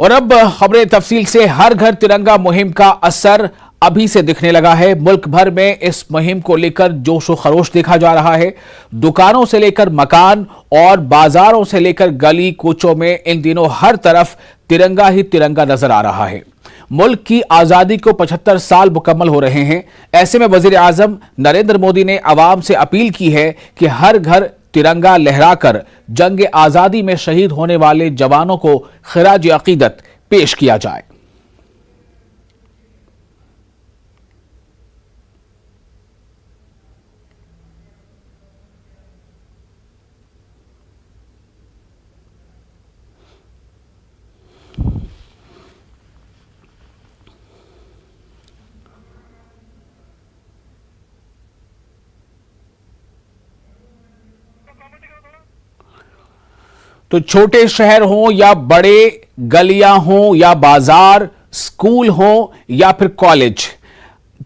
और अब खबरें तफसील से। हर घर तिरंगा मुहिम का असर अभी से दिखने लगा है। मुल्क भर में इस मुहिम को लेकर जोश व खरोश देखा जा रहा है। दुकानों से लेकर मकान और बाजारों से लेकर गली कूचों में इन दिनों हर तरफ तिरंगा ही तिरंगा नजर आ रहा है। मुल्क की आजादी को 75 साल मुकम्मल हो रहे हैं। ऐसे में वजीर आजम नरेंद्र मोदी ने अवाम से अपील की है कि हर घर तिरंगा लहराकर जंग आजादी में शहीद होने वाले जवानों को खिराज अकीदत पेश किया जाए। तो छोटे शहर हों या बड़े गलियां हों या बाजार, स्कूल हों या फिर कॉलेज,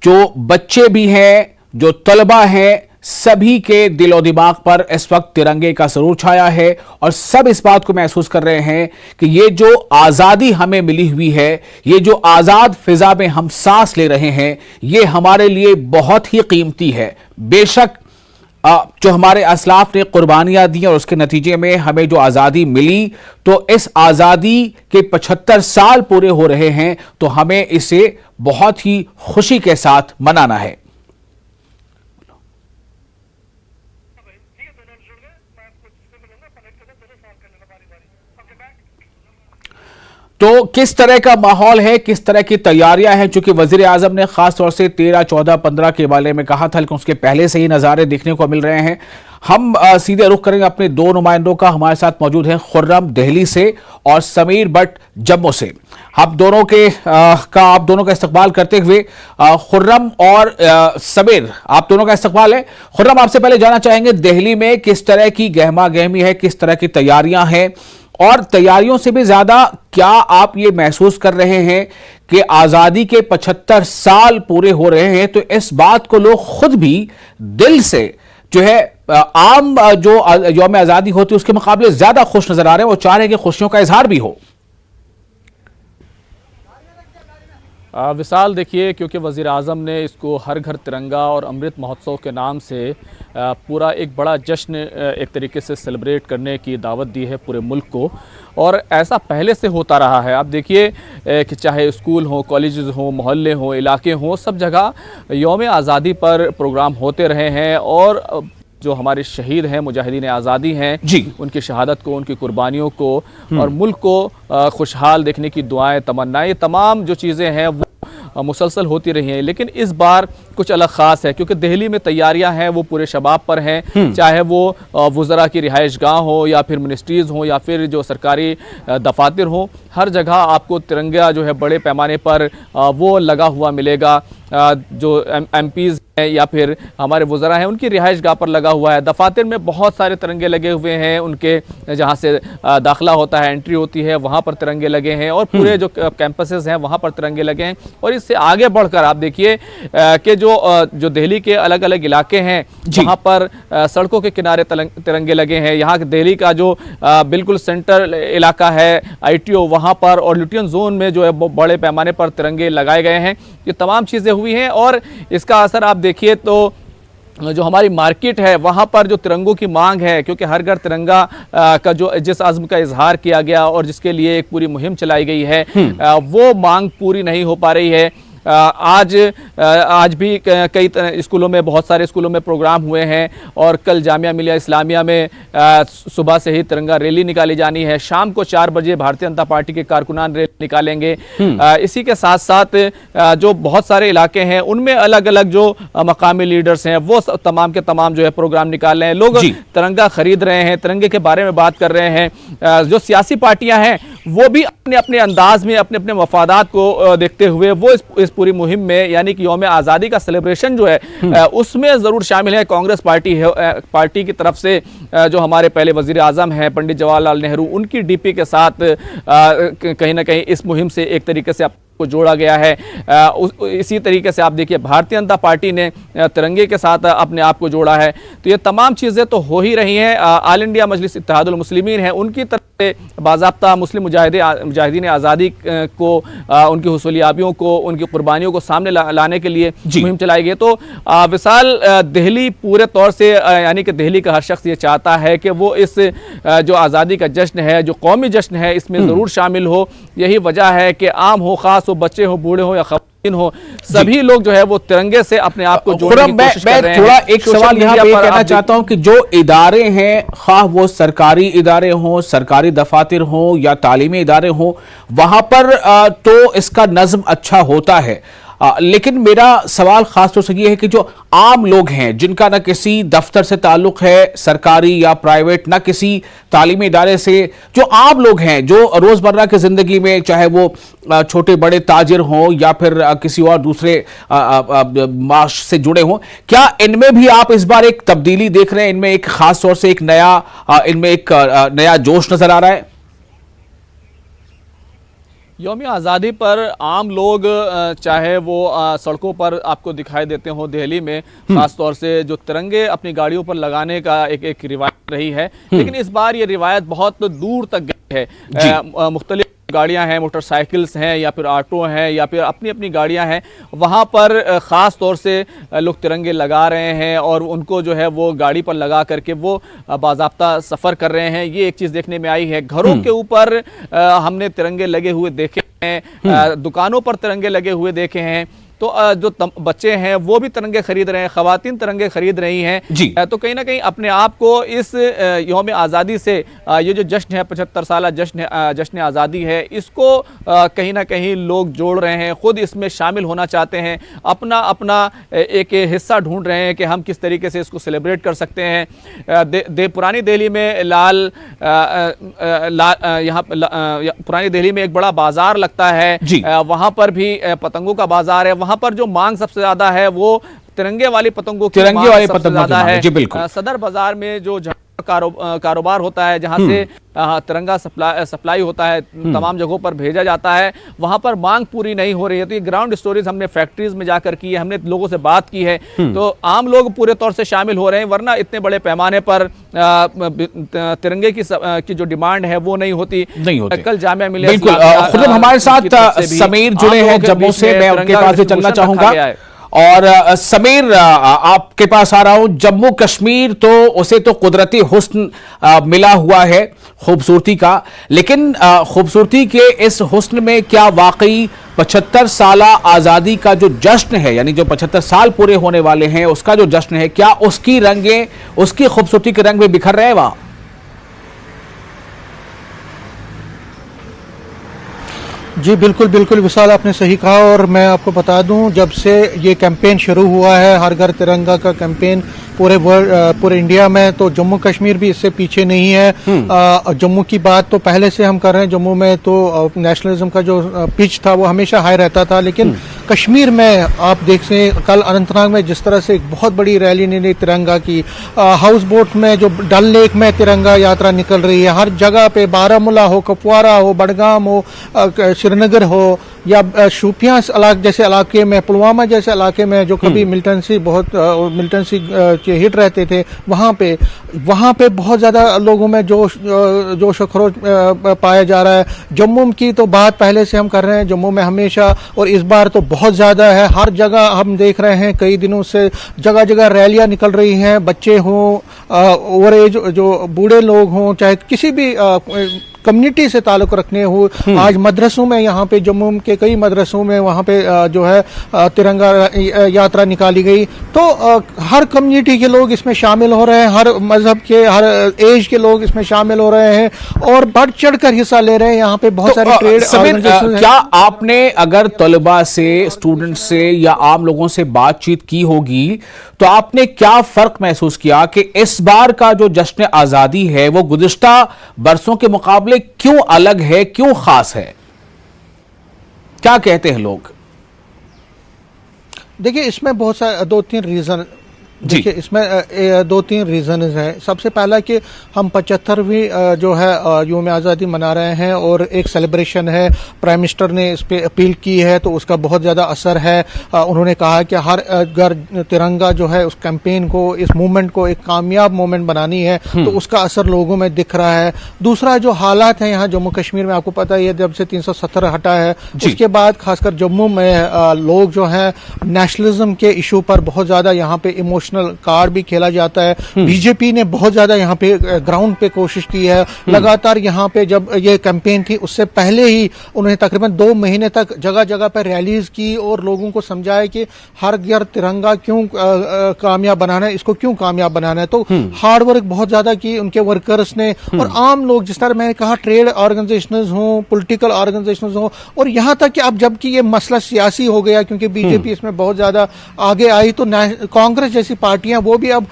जो बच्चे भी हैं, जो तलबा हैं, सभी के दिलो दिमाग पर इस वक्त तिरंगे का सरूर छाया है और सब इस बात को महसूस कर रहे हैं कि ये जो आजादी हमें मिली हुई है, ये जो आजाद फिजा में हम सांस ले रहे हैं, ये हमारे लिए बहुत ही कीमती है। बेशक जो हमारे असलाफ ने कुर्बानियां दी और उसके नतीजे में हमें जो आजादी मिली, तो इस आजादी के 75 साल पूरे हो रहे हैं, तो हमें इसे बहुत ही खुशी के साथ मनाना है। तो किस तरह का माहौल है, किस तरह की तैयारियां हैं? चूंकि वजीर आजम ने खास तौर से 13, 14, 15 के बारे में कहा था, लेकिन उसके पहले से ही नज़ारे देखने को मिल रहे हैं। हम सीधे रुख करेंगे अपने दो नुमाइंदों का। हमारे साथ मौजूद हैं खुर्रम दिल्ली से और समीर बट जम्मू से। आप दोनों का इस्तकबाल करते हुए खुर्रम और समीर, आप दोनों का इस्तकबाल है। खुर्रम, आपसे पहले जानना चाहेंगे दिल्ली में किस तरह की गहमा गहमी है, किस तरह की तैयारियां हैं, और तैयारियों से भी ज्यादा क्या आप ये महसूस कर रहे हैं कि आजादी के 75 साल पूरे हो रहे हैं, तो इस बात को लोग खुद भी दिल से जो है आम जो यौम आजादी होती है उसके मुकाबले ज्यादा खुश नजर आ रहे हैं, वो चाह रहे हैं कि खुशियों का इजहार भी हो। विशाल, देखिए, क्योंकि वज़ीर आज़म ने इसको हर घर तिरंगा और अमृत महोत्सव के नाम से पूरा एक बड़ा जश्न एक तरीके से सेलिब्रेट करने की दावत दी है पूरे मुल्क को, और ऐसा पहले से होता रहा है। आप देखिए कि चाहे स्कूल हो, कॉलेजेस हो, मोहल्ले हो, इलाके हों, सब जगह यौम आज़ादी पर प्रोग्राम होते रहे हैं, और जो हमारे शहीद हैं, मुजाहिदीन आज़ादी हैं जी, उनकी शहादत को, उनकी कुर्बानियों को और मुल्क को खुशहाल देखने की दुआएं, तमन्नाएं, तमाम जो चीज़ें हैं वो मुसलसल होती रही हैं। लेकिन इस बार कुछ अलग ख़ास है, क्योंकि दिल्ली में तैयारियां हैं वो पूरे शबाब पर हैं। चाहे वो वज़रा की रिहाइश गाह हो या फिर मिनिस्ट्रीज़ हो या फिर जो सरकारी दफातर हो, हर जगह आपको तिरंगा जो है बड़े पैमाने पर वो लगा हुआ मिलेगा। जो MPs हैं या फिर हमारे वज़रा हैं, उनकी रिहाइश गाह पर लगा हुआ है। दफातर में बहुत सारे तिरंगे लगे हुए हैं, उनके जहाँ से दाखिला होता है, एंट्री होती है, वहाँ पर तिरंगे लगे हैं, और पूरे जो कैंपसेस हैं वहाँ पर तिरंगे लगे हैं। और इससे आगे बढ़कर आप देखिए कि जो दिल्ली के अलग अलग इलाके हैं वहाँ पर सड़कों के किनारे तिरंगे लगे हैं। यहाँ दिल्ली का जो बिल्कुल सेंटर इलाका है ITO, वहाँ पर और लुटियन जोन में जो है बड़े पैमाने पर तिरंगे लगाए गए हैं। ये तमाम चीज़ें हुई हैं, और इसका असर आप देखिए तो जो हमारी मार्केट है वहाँ पर जो तिरंगों की मांग है, क्योंकि हर घर तिरंगा का जो जिस अज़्म का इजहार किया गया और जिसके लिए एक पूरी मुहिम चलाई गई है, वो मांग पूरी नहीं हो पा रही है। आज भी कई स्कूलों में, बहुत सारे स्कूलों में प्रोग्राम हुए हैं, और कल जामिया मिलिया इस्लामिया में सुबह से ही तिरंगा रैली निकाली जानी है। शाम को 4 बजे भारतीय जनता पार्टी के कारकुनान रैली निकालेंगे। इसी के साथ साथ जो बहुत सारे इलाके हैं उनमें अलग अलग जो मकामी लीडर्स हैं वो तमाम के तमाम जो है प्रोग्राम निकाल रहे हैं। लोग तिरंगा खरीद रहे हैं, तिरंगे के बारे में बात कर रहे हैं। जो सियासी पार्टियां हैं वो भी अपने अपने अंदाज में, अपने अपने मफादात को देखते हुए वो इस पूरी मुहिम में, यानी कि यौम आज़ादी का सेलिब्रेशन जो है उसमें ज़रूर शामिल है। कांग्रेस पार्टी की तरफ से जो हमारे पहले वज़ीर आज़म हैं पंडित जवाहरलाल नेहरू, उनकी DP के साथ कहीं ना कहीं इस मुहिम से एक तरीके से को जोड़ा गया है। इसी तरीके से आप देखिए भारतीय जनता पार्टी ने तिरंगे के साथ अपने आप को जोड़ा है। तो ये तमाम चीज़ें तो हो ही रही हैं। ऑल इंडिया मजलिस इत्तेहादुल मुस्लिमीन है, उनकी तरफ बाज़ाब्ता मुस्लिम मुजाहिदीन आज़ादी को उनकी हुसूलियाबियों को, उनकी कुर्बानियों को सामने लाने के लिए मुहिम चलाई गई। तो विशाल, दिल्ली पूरे तौर से यानी कि दिल्ली का हर शख्स ये चाहता है कि वो इस जो आज़ादी का जश्न है, जो कौमी जश्न है, इसमें ज़रूर शामिल हो। यही वजह है कि आम हो, ख़ास हो, बच्चे हो, बूढ़े हो या ख़वातीन हो, सभी लोग जो है वो तिरंगे से अपने आप को जोड़ने की कोशिश कर रहे हैं। थोड़ा एक सवाल यहाँ पे कहना चाहता हूं कि जो इदारे हैं, खा वो सरकारी इदारे हों, सरकारी दफातर हों या तालीमी इदारे हों, वहां पर तो इसका नज़्म अच्छा होता है। लेकिन मेरा सवाल खास तौर से ये है कि जो आम लोग हैं, जिनका ना किसी दफ्तर से ताल्लुक है सरकारी या प्राइवेट, ना किसी तालीमी इदारे से, जो आम लोग हैं जो रोजमर्रा की जिंदगी में चाहे वो छोटे बड़े ताजिर हों या फिर किसी और दूसरे माश से जुड़े हों, क्या इनमें भी आप इस बार एक तब्दीली देख रहे हैं? इनमें एक खास तौर से इनमें एक नया जोश नजर आ रहा है? यौम आज़ादी पर आम लोग चाहे वो सड़कों पर आपको दिखाई देते हो दिल्ली में, खास तौर से जो तिरंगे अपनी गाड़ियों पर लगाने का एक रिवायत रही है, लेकिन इस बार ये रिवायत बहुत दूर तक गई है। मुख्तलिफ गाड़ियां हैं, मोटरसाइकिल्स हैं या फिर ऑटो हैं या फिर अपनी अपनी गाड़ियां हैं, वहां पर ख़ास तौर से लोग तिरंगे लगा रहे हैं और उनको जो है वो गाड़ी पर लगा करके वो बाज़ाब्ता सफ़र कर रहे हैं। ये एक चीज़ देखने में आई है। घरों के ऊपर हमने तिरंगे लगे हुए देखे हैं, दुकानों पर तिरंगे लगे हुए देखे हैं। तो जो बच्चे हैं वो भी तिरंगे खरीद रहे हैं, खवातीन तिरंगे खरीद रही हैं। तो कहीं ना कहीं अपने आप को इस यौम आज़ादी से, ये जो जश्न है 75 साल जश्न आज़ादी है, इसको कहीं ना कहीं लोग जोड़ रहे हैं, खुद इसमें शामिल होना चाहते हैं, अपना अपना एक हिस्सा ढूंढ रहे हैं कि हम किस तरीके से इसको सेलिब्रेट कर सकते हैं। पुरानी दिल्ली में यहाँ पुरानी दिल्ली में एक बड़ा बाजार लगता है, वहाँ पर भी पतंगों का बाजार है। वहां पर जो मांग सबसे ज्यादा है वो तिरंगे वाली पतंगों की सबसे ज्यादा है। सदर बाजार में जो कारोबार होता है, जहां से तिरंगा सप्लाई होता है, तमाम जगहों पर भेजा जाता है, वहां पर मांग पूरी नहीं हो रही है। तो ये ग्राउंड स्टोरीज हमने फैक्ट्रीज में जाकर की है, हमने लोगों से बात की है, तो आम लोग पूरे तौर से शामिल हो रहे हैं, वरना इतने बड़े पैमाने पर तिरंगे की जो डिमांड है वो नहीं होती। कल जामिया मिलिया बिल्कुल खुद हमारे साथ समीर जुड़े हैं जम्मू से, मैं उनके पास चलना चाहूंगा। और समीर, आपके पास आ रहा हूं। जम्मू कश्मीर तो उसे तो कुदरती हुस्न मिला हुआ है, खूबसूरती का, लेकिन खूबसूरती के इस हुस्न में क्या वाकई 75 साल आज़ादी का जो जश्न है, यानी जो 75 साल पूरे होने वाले हैं उसका जो जश्न है, क्या उसकी रंगें, उसकी खूबसूरती के रंग में बिखर रहे हैं वहां? जी बिल्कुल बिल्कुल विशाल, आपने सही कहा। और मैं आपको बता दूं, जब से ये कैंपेन शुरू हुआ है, हर घर तिरंगा का कैंपेन पूरे इंडिया में, तो जम्मू कश्मीर भी इससे पीछे नहीं है। जम्मू की बात तो पहले से हम कर रहे हैं। जम्मू में तो नेशनलिज्म का जो पिच था वो हमेशा हाई रहता था, लेकिन कश्मीर में आप देख से कल अनंतनाग में जिस तरह से एक बहुत बड़ी रैली ने तिरंगा की, हाउस बोट में जो डल लेक में तिरंगा यात्रा निकल रही है, हर जगह पे, बारामूला हो, कुपवारा हो, बडगाम हो, श्रीनगर हो या शोपियां जैसे इलाके में, पुलवामा जैसे इलाके में जो कभी मिलिटेंसी हिट रहते थे, वहां पे बहुत ज्यादा लोगों में जोश खरोश पाया जा रहा है। जम्मू की तो बात पहले से हम कर रहे हैं, जम्मू में हमेशा, और इस बार तो बहुत ज्यादा है। हर जगह हम देख रहे हैं, कई दिनों से जगह जगह रैलियां निकल रही हैं, बच्चे हों, ओवर एज जो बूढ़े लोग हों, चाहे किसी भी कम्युनिटी से ताल्लुक रखने हो। आज मदरसों में, यहाँ पे जम्मू के कई मदरसों में वहाँ पे जो है तिरंगा यात्रा निकाली गई। तो हर कम्युनिटी के लोग इसमें शामिल हो रहे हैं, हर मजहब के, हर एज के लोग इसमें शामिल हो रहे हैं और बढ़ चढ़कर हिस्सा ले रहे हैं। यहाँ पे बहुत सारे ट्रेड ऑर्गेनाइजेशन हैं। क्या आपने अगर तलबा से, स्टूडेंट से या आम लोगों से बातचीत की होगी, तो आपने क्या फर्क महसूस किया कि इस बार का जो जश्न आजादी है वो गुज़िश्ता बरसों के मुकाबले क्यों अलग है, क्यों खास है? क्या कहते हैं लोग? देखिए, इसमें बहुत सारे 2-3 रीजन देखिए, इसमें दो तीन रीजन हैं। सबसे पहला कि हम 75वीं जो है यौम आज़ादी मना रहे हैं और एक सेलिब्रेशन है, प्राइम मिनिस्टर ने इस पे अपील की है तो उसका बहुत ज़्यादा असर है। उन्होंने कहा कि हर घर तिरंगा जो है, उस कैंपेन को, इस मूवमेंट को एक कामयाब मूवमेंट बनानी है, तो उसका असर लोगों में दिख रहा है। दूसरा जो हालात है यहाँ जम्मू कश्मीर में, आपको पता ही है जब से 370 हटा है उसके बाद खासकर जम्मू में लोग जो है नेशनलिज्म के इशू पर बहुत ज़्यादा यहाँ पे इमोशनल कार्ड भी खेला जाता है। बीजेपी ने बहुत ज्यादा यहाँ पे ग्राउंड पे कोशिश की है लगातार। यहाँ पे जब ये कैंपेन थी उससे पहले ही उन्होंने तकरीबन 2 महीने तक जगह जगह पर रैलीज की और लोगों को समझाया कि हर घर तिरंगा क्यों कामयाब बनाना है, इसको क्यों कामयाब बनाना है। तो हार्ड वर्क बहुत ज्यादा की उनके वर्कर्स ने, और आम लोग, जिस तरह मैंने कहा, ट्रेड ऑर्गेनाइजेशंस हों, पॉलिटिकल ऑर्गेनाइजेशंस हों, और यहाँ तक कि अब जबकि ये मसला सियासी हो गया क्योंकि बीजेपी इसमें बहुत ज्यादा आगे आई, तो कांग्रेस जैसी पार्टियां वो भी अब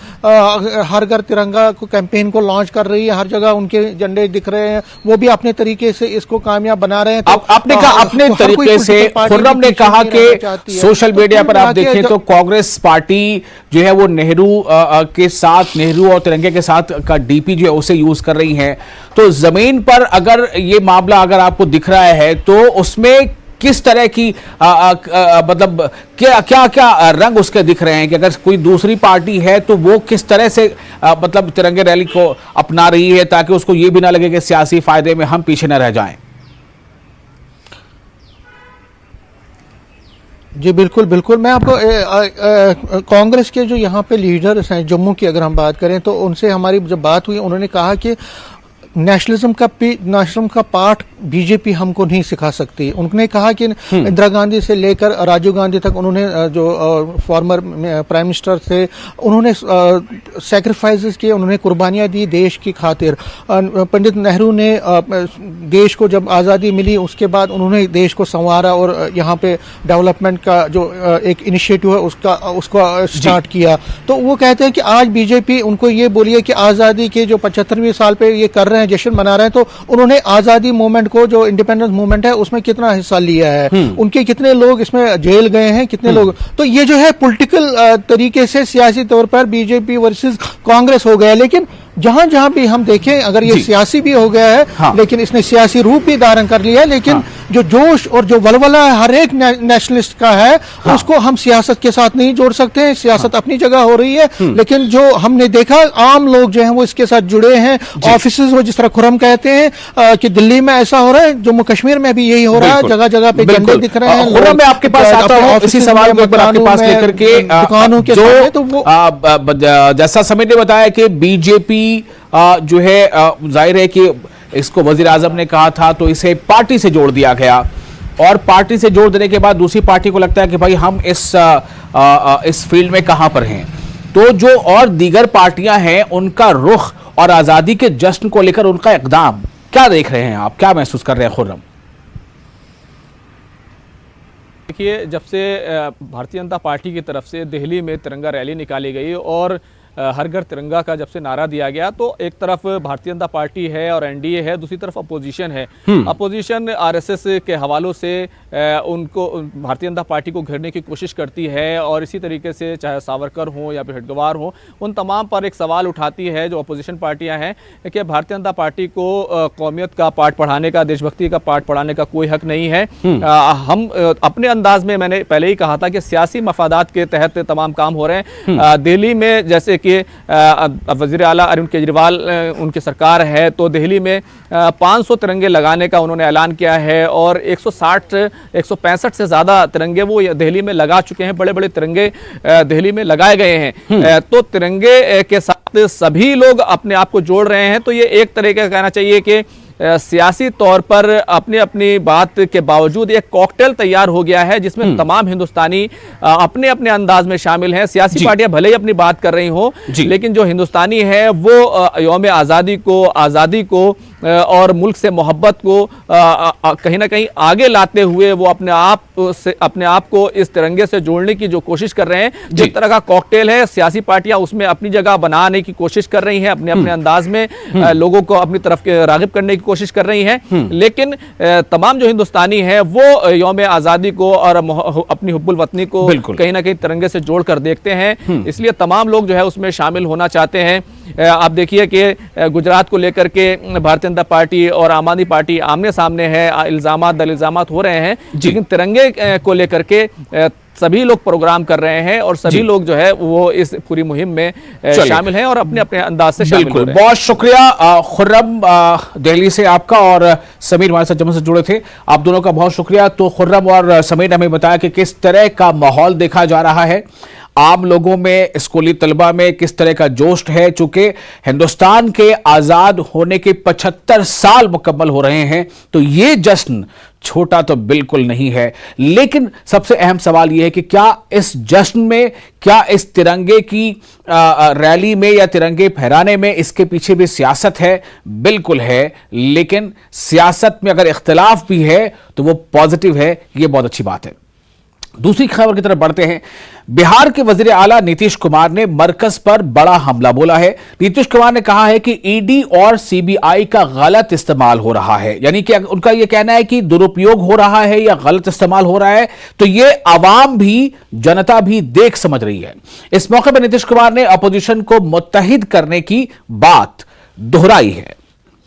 हर घर तिरंगा को कैंपेन को लॉन्च कर रही है। हर जगह उनके झंडे दिख रहे हैं, वो भी अपने तरीके से इसको कामयाब बना रहे हैं। तो आपने कहा अपने तरीके से, खुर्रम ने कहा कि सोशल मीडिया पर आप देखें तो कांग्रेस पार्टी जो है वो नेहरू के साथ, नेहरू और तिरंगे के साथ का डीपी जो है उसे यूज कर रही है। तो जमीन पर अगर ये मामला अगर आपको दिख रहा है तो उसमें किस तरह की मतलब क्या क्या क्या रंग उसके दिख रहे हैं कि अगर कोई दूसरी पार्टी है तो वो किस तरह से मतलब तिरंगे रैली को अपना रही है ताकि उसको ये भी ना लगे कि सियासी फायदे में हम पीछे न रह जाएं? जी बिल्कुल बिल्कुल। मैं आपको कांग्रेस के जो यहाँ पे लीडर्स हैं जम्मू की अगर हम बात करें तो उनसे हमारी जब बात हुई, उन्होंने कहा कि नेशनलिज्म का पाठ बीजेपी हमको नहीं सिखा सकती। उन्होंने कहा कि इंदिरा गांधी से लेकर राजीव गांधी तक उन्होंने जो फॉर्मर प्राइम मिनिस्टर थे, उन्होंने सैक्रिफाइसेस किए, उन्होंने कुर्बानियां दी देश की खातिर। पंडित नेहरू ने देश को जब आज़ादी मिली उसके बाद उन्होंने देश को संवारा और यहाँ पे डेवलपमेंट का जो एक इनिशिएटिव है उसको स्टार्ट किया। तो वो कहते हैं कि आज बीजेपी उनको ये बोलिए कि आज़ादी के जो 75वें साल पे ये कर रहे हैं, जश्न मना रहे हैं, तो उन्होंने आज़ादी मूवमेंट को, जो इंडिपेंडेंस मूवमेंट है, उसमें कितना हिस्सा लिया है, उनके कितने लोग इसमें जेल गए हैं, कितने लोग। तो ये जो है पॉलिटिकल तरीके से सियासी तौर पर बीजेपी वर्सेस कांग्रेस हो गया। लेकिन जहां जहां भी हम देखें, अगर ये सियासी भी हो गया है, हाँ। लेकिन इसने सियासी रूप भी धारण कर लिया है, लेकिन हाँ। जो जोश और जो वलवला है हर एक नेशनलिस्ट का है, हाँ। उसको हम सियासत के साथ नहीं जोड़ सकते हैं। सियासत हाँ। अपनी जगह हो रही है, लेकिन जो हमने देखा आम लोग जो हैं वो इसके साथ जुड़े हैं। ऑफिसेज वो जिस तरह खुर्रम कहते हैं कि दिल्ली में ऐसा हो रहा है, जम्मू कश्मीर में भी यही हो रहा है, जगह जगह पे झंडे दिख रहे हैं। खुर्रम, मैं आपके पास आता हूं इसी सवाल को आपके पास लेकर के, दुकानों के सामने। तो वो जैसा समय ने बताया कि बीजेपी जो है जाहिर है कि इसको वजीर आजम ने कहा था तो इसे पार्टी से जोड़ दिया गया, और पार्टी से जोड़ देने के बाद दूसरी पार्टी को लगता है कि भाई हम इस फील्ड में कहां पर हैं। तो जो और दीगर पार्टियां हैं उनका रुख और आजादी के जश्न को लेकर उनका इकदाम क्या देख रहे हैं आप, क्या महसूस कर रहे हैं खुर्रम? देखिए, जब से भारतीय जनता पार्टी की तरफ से दिल्ली में तिरंगा रैली निकाली गई और हर घर तिरंगा का जब से नारा दिया गया, तो एक तरफ भारतीय जनता पार्टी है और एनडीए है, दूसरी तरफ अपोजिशन है। अपोजिशन आरएसएस के हवालों से उनको भारतीय जनता पार्टी को घेरने की कोशिश करती है, और इसी तरीके से चाहे सावरकर हो या फिर हेडगेवार हो, उन तमाम पर एक सवाल उठाती है जो अपोजिशन पार्टियां हैं कि भारतीय जनता पार्टी को कौमियत का पाठ पढ़ाने का, देशभक्ति का पाठ पढ़ाने का कोई हक नहीं है। हम अपने अंदाज में, मैंने पहले ही कहा था कि सियासी मफादात के तहत तमाम काम हो रहे हैं। दिल्ली में जैसे कि वज़ीर आला अरविंद केजरीवाल उनकी सरकार है, तो दिल्ली में 500 तिरंगे लगाने का उन्होंने ऐलान किया है, और 165 से ज़्यादा तिरंगे वो दिल्ली में लगा चुके हैं। बड़े बड़े तिरंगे दिल्ली में लगाए गए हैं। तो तिरंगे के साथ सभी लोग अपने आप को जोड़ रहे हैं। तो ये एक तरीके का कहना चाहिए कि सियासी तौर पर अपनी अपनी बात के बावजूद एक कॉकटेल तैयार हो गया है जिसमें तमाम हिंदुस्तानी अपने अपने अंदाज में शामिल हैं। सियासी पार्टियां भले ही अपनी बात कर रही हो, लेकिन जो हिंदुस्तानी है वो यौम आज़ादी को और मुल्क से मोहब्बत को कहीं ना कहीं आगे लाते हुए वो अपने आप को इस तिरंगे से जोड़ने की जो कोशिश कर रहे हैं, जिस तरह का कॉकटेल है, सियासी पार्टियां उसमें अपनी जगह बनाने की कोशिश कर रही हैं, अपने अपने अंदाज में लोगों को अपनी तरफ रागिब करने की कोशिश कर रही हैं, लेकिन तमाम जो हिंदुस्तानी हैं वो यौम आज़ादी को और अपनी हुब्बुल वतनी को कहीं ना कहीं तिरंगे से जोड़कर देखते हैं। इसलिए तमाम लोग जो है उसमें शामिल होना चाहते हैं। आप देखिए कि गुजरात को लेकर के भारतीय जनता पार्टी और आम आदमी पार्टी आमने सामने है, इल्जामात हो रहे हैं, लेकिन तिरंगे को लेकर के सभी लोग प्रोग्राम कर रहे हैं और सभी लोग जो है वो इस पूरी मुहिम में शामिल हैं और अपने अपने अंदाज से शामिल हो रहे हैं। बहुत शुक्रिया खुर्रम, दिल्ली से आपका, और समीर हमारे साथ जम्मू से जुड़े थे, आप दोनों का बहुत शुक्रिया। तो खुर्रम और समीर ने हमें बताया कि किस तरह का माहौल देखा जा रहा है आम लोगों में, स्कूली तलबा में किस तरह का जोश है। चूंकि हिंदुस्तान के आजाद होने के 75 साल मुकम्मल हो रहे हैं, तो ये जश्न छोटा तो बिल्कुल नहीं है। लेकिन सबसे अहम सवाल यह है कि क्या इस जश्न में, क्या इस तिरंगे की रैली में या तिरंगे फहराने में इसके पीछे भी सियासत है? बिल्कुल है, लेकिन सियासत में अगर इख्तिलाफ भी है तो वो पॉजिटिव है, ये बहुत अच्छी बात है। दूसरी खबर की तरफ बढ़ते हैं। बिहार के वजीर आला नीतीश कुमार ने मरकज पर बड़ा हमला बोला है। नीतीश कुमार ने कहा है कि ईडी और सीबीआई का गलत इस्तेमाल हो रहा है, यानी कि उनका यह कहना है कि दुरुपयोग हो रहा है या गलत इस्तेमाल हो रहा है, तो यह आवाम भी, जनता भी देख समझ रही है। इस मौके पर नीतीश कुमार ने अपोजिशन को मुत्तहिद करने की बात दोहराई है।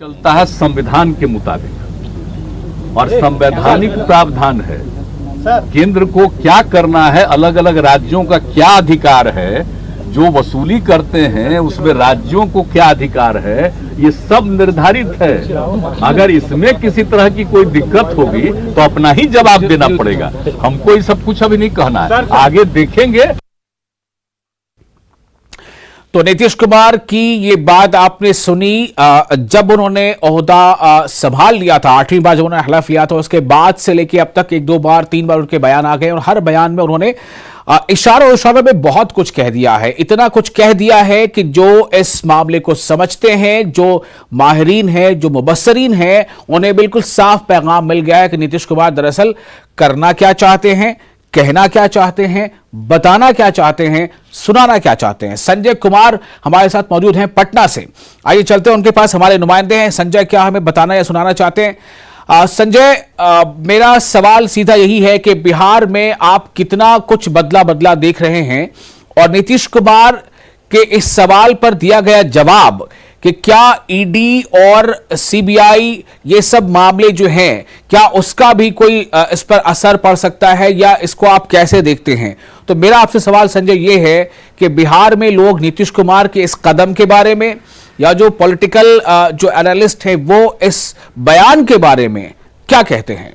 चलता है संविधान के मुताबिक और संवैधानिक प्रावधान है, केंद्र को क्या करना है, अलग अलग राज्यों का क्या अधिकार है, जो वसूली करते हैं उसमें राज्यों को क्या अधिकार है, ये सब निर्धारित है। अगर इसमें किसी तरह की कोई दिक्कत होगी तो अपना ही जवाब देना पड़ेगा। हमको ये सब कुछ अभी नहीं कहना है, आगे देखेंगे। तो नीतीश कुमार की ये बात आपने सुनी जब उन्होंने ओहदा संभाल लिया था, 8वीं बार जब उन्होंने हलफ लिया था, उसके बाद से लेके अब तक 1-2 बार 3 बार उनके बयान आ गए और हर बयान में उन्होंने इशारों में बहुत कुछ कह दिया है। इतना कुछ कह दिया है कि जो इस मामले को समझते हैं, जो माहिरीन हैं, जो मुबस्सरीन हैं, उन्हें बिल्कुल साफ पैगाम मिल गया है कि नीतीश कुमार दरअसल करना क्या चाहते हैं, कहना क्या चाहते हैं, बताना क्या चाहते हैं, सुनाना क्या चाहते हैं। संजय कुमार हमारे साथ मौजूद हैं पटना से, आइए चलते हैं उनके पास, हमारे नुमाइंदे हैं। संजय, क्या हमें बताना या सुनाना चाहते हैं? संजय, मेरा सवाल सीधा यही है कि बिहार में आप कितना कुछ बदला देख रहे हैं और नीतीश कुमार के इस सवाल पर दिया गया जवाब कि क्या ईडी और सीबीआई ये सब मामले जो हैं, क्या उसका भी कोई इस पर असर पड़ सकता है या इसको आप कैसे देखते हैं? तो मेरा आपसे सवाल संजय ये है कि बिहार में लोग नीतीश कुमार के इस कदम के बारे में या जो पॉलिटिकल जो एनालिस्ट है वो इस बयान के बारे में क्या कहते हैं?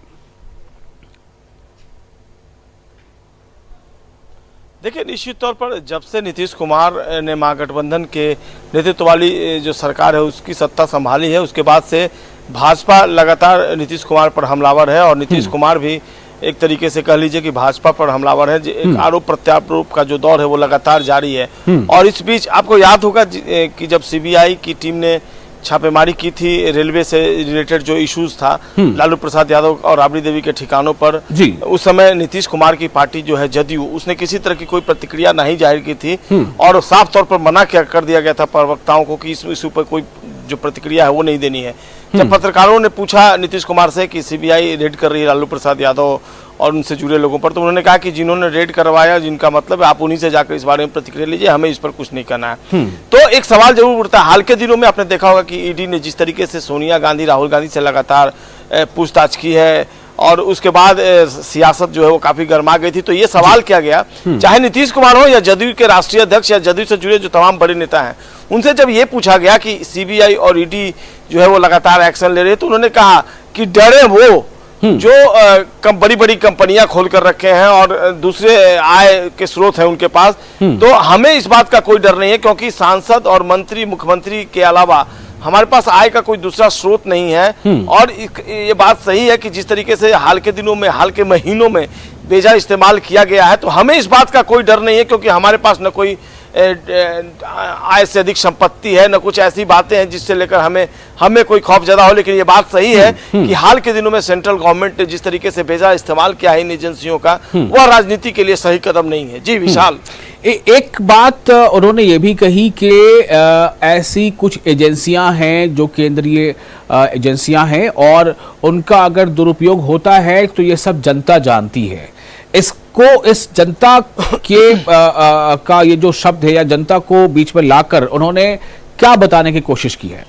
देखिए, निश्चित तौर पर जब से नीतीश कुमार ने महागठबंधन के नेतृत्व वाली जो सरकार है उसकी सत्ता संभाली है, उसके बाद से भाजपा लगातार नीतीश कुमार पर हमलावर है और नीतीश कुमार भी एक तरीके से कह लीजिए कि भाजपा पर हमलावर है। एक आरोप प्रत्यारोप का जो दौर है वो लगातार जारी है। और इस बीच आपको याद होगा कि जब सीबीआई की टीम ने छापेमारी की थी रेलवे से रिलेटेड जो इश्यूज था लालू प्रसाद यादव और राबड़ी देवी के ठिकानों पर, उस समय नीतीश कुमार की पार्टी जो है जदयू, उसने किसी तरह की कोई प्रतिक्रिया नहीं जाहिर की थी और साफ तौर पर मना कर दिया गया था प्रवक्ताओं को कि इस इशू पर कोई जो प्रतिक्रिया है वो नहीं देनी है। जब पत्रकारों ने पूछा नीतीश कुमार से कि सीबीआई रेड कर रही है लालू प्रसाद यादव और उनसे जुड़े लोगों पर, तो उन्होंने कहा कि जिन्होंने रेड करवाया, जिनका मतलब है, आप उन्हीं से जाकर इस बारे में प्रतिक्रिया लीजिए, हमें इस पर कुछ नहीं करना है। तो एक सवाल जरूर उठता है। हाल के दिनों में आपने देखा होगा कि ईडी ने जिस तरीके से सोनिया गांधी, राहुल गांधी से लगातार पूछताछ की है और उसके बाद सियासत जो है वो काफी गर्मा गई थी। तो ये सवाल किया गया, चाहे नीतीश कुमार हो या जदयू के राष्ट्रीय अध्यक्ष या जदयू से जुड़े जो तमाम बड़े नेता हैं, उनसे जब ये पूछा गया कि सीबीआई और ईडी जो है वो लगातार एक्शन ले रहे हैं, तो उन्होंने कहा कि डरे वो जो बड़ी बड़ी कंपनियां खोल कर रखे हैं और दूसरे आय के स्रोत हैं उनके पास, तो हमें इस बात का कोई डर नहीं है क्योंकि सांसद और मंत्री, मुख्यमंत्री के अलावा हमारे पास आय का कोई दूसरा स्रोत नहीं है। और ये बात सही है कि जिस तरीके से हाल के दिनों में, हाल के महीनों में बेजा इस्तेमाल किया गया है, तो हमें इस बात का कोई डर नहीं है क्योंकि हमारे पास न कोई आय से अधिक संपत्ति है, न कुछ ऐसी बातें हैं जिससे लेकर हमें कोई खौफ ज्यादा हो। लेकिन ये बात सही है कि हाल के दिनों में सेंट्रल गवर्नमेंट ने जिस तरीके से बेजा इस्तेमाल किया है इन एजेंसियों का, वह राजनीति के लिए सही कदम नहीं है। जी विशाल, एक बात उन्होंने ये भी कही कि ऐसी कुछ एजेंसियां हैं जो केंद्रीय एजेंसियां हैं और उनका अगर दुरुपयोग होता है तो ये सब जनता जानती है। इसको, इस जनता के का ये जो शब्द है या जनता को बीच में लाकर उन्होंने क्या बताने की कोशिश की है?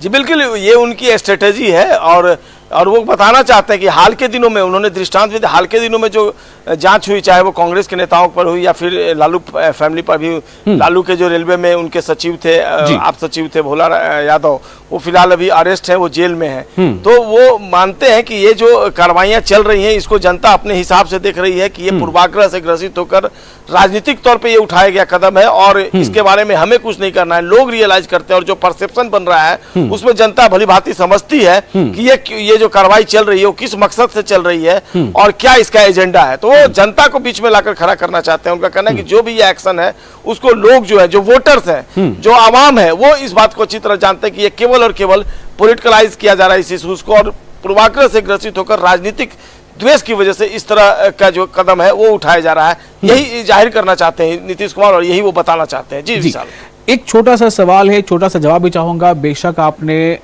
जी बिल्कुल, ये उनकी स्ट्रेटेजी है और वो बताना चाहते हैं कि हाल के दिनों में उन्होंने दृष्टांत भी दिया। हाल के दिनों में जो जांच हुई, चाहे वो कांग्रेस के नेताओं पर हुई या फिर लालू फैमिली पर भी, लालू के जो रेलवे में उनके सचिव थे, आप सचिव थे भोला यादव, वो फिलहाल अभी अरेस्ट है, वो जेल में है। तो वो मानते हैं कि ये जो कार्रवाइयां चल रही हैं इसको जनता अपने हिसाब से देख रही है कि ये पूर्वाग्रह से ग्रसित होकर राजनीतिक तौर पे ये उठाया गया कदम है और इसके बारे में हमें कुछ नहीं करना है। लोग रियलाइज करते हैं और जो परसेप्शन बन रहा है उसमें जनता भली भांति समझती है कि ये जो कार्रवाई चल रही है वो किस मकसद से चल रही है और क्या इसका एजेंडा है। तो वो जनता को बीच में लाकर खड़ा करना चाहते हैं। उनका कहना है कि जो भी ये एक्शन है उसको लोग जो है, जो वोटर्स हैं, जो आवाम है, वो इस बात को अच्छी तरह जानते हैं कि ये केवल और केवल पॉलिटिकलाइज किया जा रहा है इस इश्यूज को और पूर्वाग्रह से ग्रसित होकर राजनीतिक द्वेष की वजह से इस तरह का जो कदम है वो उठाया जा रहा है। यही जाहिर करना चाहते हैं नीतीश कुमार और यही वो बताना चाहते हैं। जी विशाल, एक छोटा सा सवाल है, छोटा सा जवाब भी चाहूंगा। बेशक आपने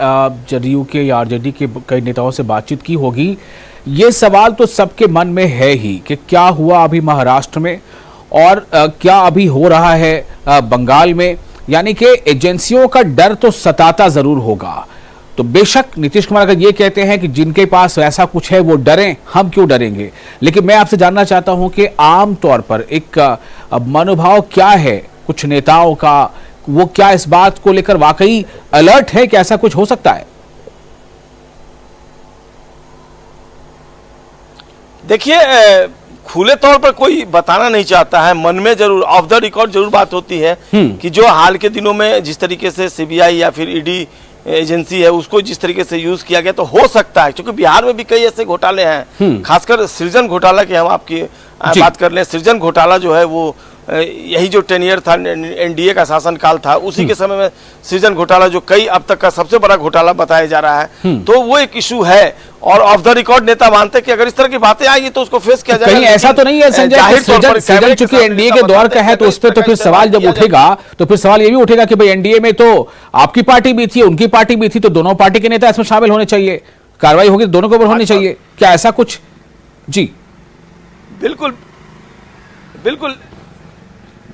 जदयू के या आरजेडी के कई नेताओं से बातचीत की होगी, ये सवाल तो सबके मन में है ही कि क्या हुआ अभी महाराष्ट्र में और क्या अभी हो रहा है बंगाल में। यानी कि एजेंसियों का डर तो सताता जरूर होगा। तो बेशक नीतीश कुमार अगर ये कहते हैं कि जिनके पास ऐसा कुछ है वो डरें, हम क्यों डरेंगे, लेकिन मैं आपसे जानना चाहता हूं कि आम तौर पर एक मनोभाव क्या है कुछ नेताओं का, वो क्या इस बात को लेकर वाकई अलर्ट है कि ऐसा कुछ हो सकता है? देखिए, खुले तौर पर कोई बताना नहीं चाहता है, मन में जरूर ऑफ द रिकॉर्ड जरूर बात होती है कि जो हाल के दिनों में जिस तरीके से सीबीआई या फिर ईडी एजेंसी है उसको जिस तरीके से यूज किया गया, तो हो सकता है क्योंकि बिहार में भी कई ऐसे घोटाले हैं, खासकर सृजन घोटाला की हम आपकी बात कर लें। सृजन घोटाला जो है वो यही जो 10 ईयर था, एनडीए का शासनकाल था, उसी के समय में सृजन घोटाला जो कई अब तक का सबसे बड़ा घोटाला बताया जा रहा है, तो वो एक इशू है और ऑफ द रिकॉर्ड नेता मानते हैं कि अगर इस तरह की बातें आएगी तो उसको फेस किया जाएगा। कहीं ऐसा तो नहीं है संजय, सृजन चूंकि एनडीए के दौर का है तो उस पर तो फिर सवाल जब उठेगा तो फिर सवाल ये भी उठेगा कि भाई एनडीए में तो आपकी पार्टी भी थी, उनकी पार्टी भी थी, तो दोनों पार्टी के नेता इसमें शामिल होने चाहिए, कार्रवाई होगी दोनों के ऊपर होनी चाहिए, क्या ऐसा कुछ? जी बिल्कुल बिल्कुल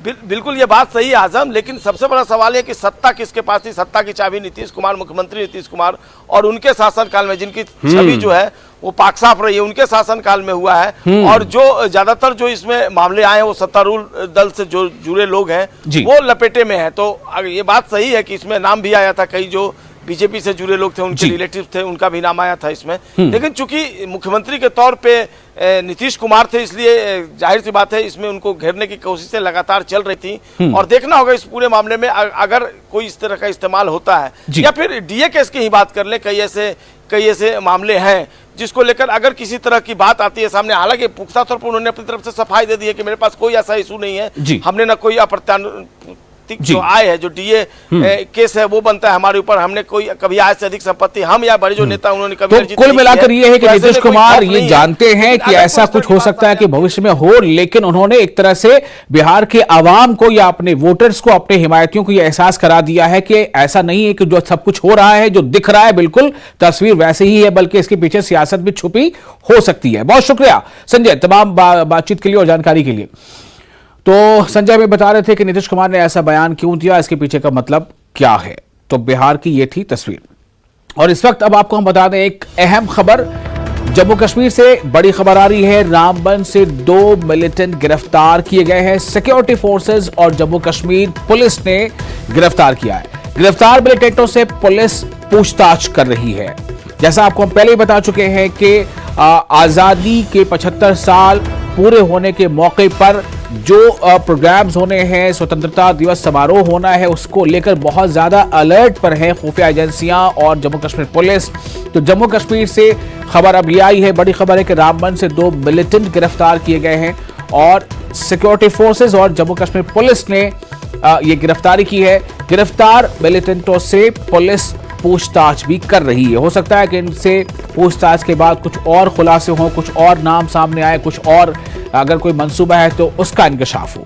बिल्कुल ये बात सही है आजम, लेकिन सबसे बड़ा सवाल है कि सत्ता किसके पास थी। सत्ता की चाबी नीतीश कुमार, मुख्यमंत्री नीतीश कुमार और उनके शासनकाल में जिनकी छवि जो है वो पाक साफ रही है, उनके शासनकाल में हुआ है। और जो ज्यादातर जो इसमें मामले आए हैं वो सत्तारूढ़ दल से जो जुड़े लोग हैं वो लपेटे में है। तो ये बात सही है कि इसमें नाम भी आया था, कई जो बीजेपी से जुड़े लोग थे, उनके रिलेटिव थे, उनका भी नाम आया था इसमें। लेकिन चूंकि मुख्यमंत्री के तौर पे नीतीश कुमार थे, इसलिए जाहिर सी बात है इसमें उनको घेरने की कोशिशें लगातार चल रही थी। और देखना होगा इस पूरे मामले में अगर कोई इस तरह का इस्तेमाल होता है या फिर डीए केस की ही बात कर ले, कई ऐसे मामले हैं जिसको लेकर अगर किसी तरह की बात आती है सामने, हालांकि पुख्ता तौर पर उन्होंने अपनी तरफ से सफाई दे दी है कि मेरे पास कोई ऐसा इशू नहीं है, हमने ना कोई अप्रत्याशित जो आय है, जो डीए केस है वो बनता है हमारे ऊपर, हमने कोई कभी आय से अधिक संपत्ति हम या बड़े जो नेता उन्होंने कभी तो कुल मिलाकर ये है कि नीतीश कुमार ये जानते हैं कि ऐसा कुछ हो सकता है कि भविष्य में हो, लेकिन उन्होंने एक तरह से बिहार के आवाम को या अपने वोटर्स को, अपने हिमायतियों को यह एहसास करा दिया है कि ऐसा नहीं है कि जो सब कुछ हो रहा है, जो दिख रहा है बिल्कुल तस्वीर वैसे ही है, बल्कि इसके पीछे सियासत भी छुपी हो सकती है। बहुत शुक्रिया संजय तमाम बातचीत के लिए और जानकारी के लिए। तो संजय में बता रहे थे कि नीतीश कुमार ने ऐसा बयान क्यों दिया, इसके पीछे का मतलब क्या है। तो बिहार की ये थी तस्वीर। और इस वक्त अब आपको हम बता दें एक अहम खबर, जम्मू कश्मीर से बड़ी खबर आ रही है। रामबन से 2 मिलिटेंट गिरफ्तार किए गए हैं, सिक्योरिटी फोर्सेस और जम्मू कश्मीर पुलिस ने गिरफ्तार किया है। गिरफ्तार मिलिटेंटों से पुलिस पूछताछ कर रही है। जैसा आपको हम पहले ही बता चुके हैं कि आजादी के 75 साल पूरे होने के मौके पर जो प्रोग्राम्स होने हैं, स्वतंत्रता दिवस समारोह होना है, उसको लेकर बहुत ज्यादा अलर्ट पर है खुफिया एजेंसियां और जम्मू कश्मीर पुलिस। तो जम्मू कश्मीर से खबर अब ये आई है, बड़ी खबर है कि रामबन से 2 मिलिटेंट गिरफ्तार किए गए हैं और सिक्योरिटी फोर्सेस और जम्मू कश्मीर पुलिस ने ये गिरफ्तारी की है। गिरफ्तार मिलिटेंटों से पुलिस पूछताछ भी कर रही है। हो सकता है कि इनसे पूछताछ के बाद कुछ और खुलासे हों, कुछ और नाम सामने आए, कुछ और अगर कोई मंसूबा है तो उसका इंकशाफ हो।